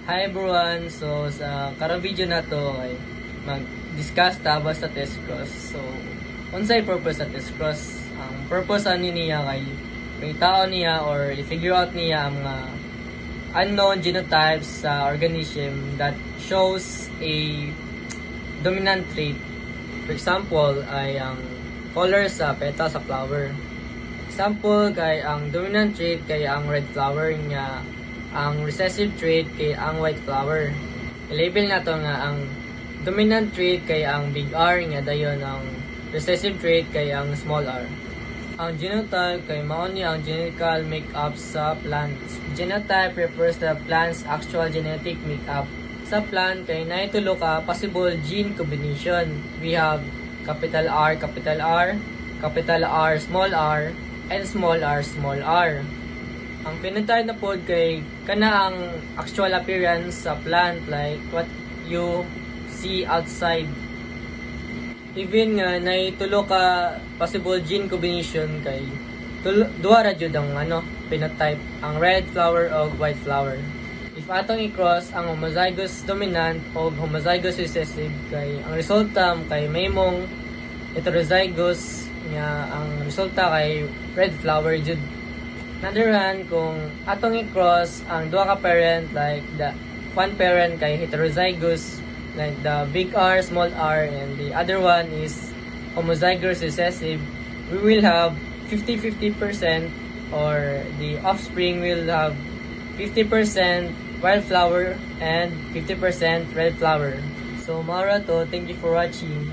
Hi everyone! So sa karang video na to ay mag-discuss ta about sa test cross. So unsay purpose sa test cross? Ang purpose ani niya kay may tao niya or i-figure out niya ang unknown genotypes sa organism that shows a dominant trait. For example ay ang color sa petal sa flower. Example kay ang dominant trait kay ang red flower nga, ang recessive trait kay ang white flower. I-label nato nga ang dominant trait kay ang big R nga dayon ang recessive trait kay ang small r. Ang genotype kay mao ni ang genetical makeup sa plants. Genotype refers to the plant's actual genetic makeup. Sa plant kay naitulo ka possible gene combination. We have capital R, capital R, capital R, small r, and small r. Ang phenotype na pod kay kana ang actual appearance sa plant, like what you see outside. Even nga naitulo ka possible gene combination kay duha ra jud ang phenotype, ang red flower o white flower. If atong i-cross ang homozygous dominant o homozygous recessive kay ang resulta kay maymong heterozygous nga ang resulta kay red flower jud. Another hand, kung atong i-cross ang duha ka parent, like the one parent kay heterozygous, like the big R, small r, and the other one is homozygous recessive, we will have 50-50%, or the offspring will have 50% wild flower and 50% red flower. So, mara to. Thank you for watching.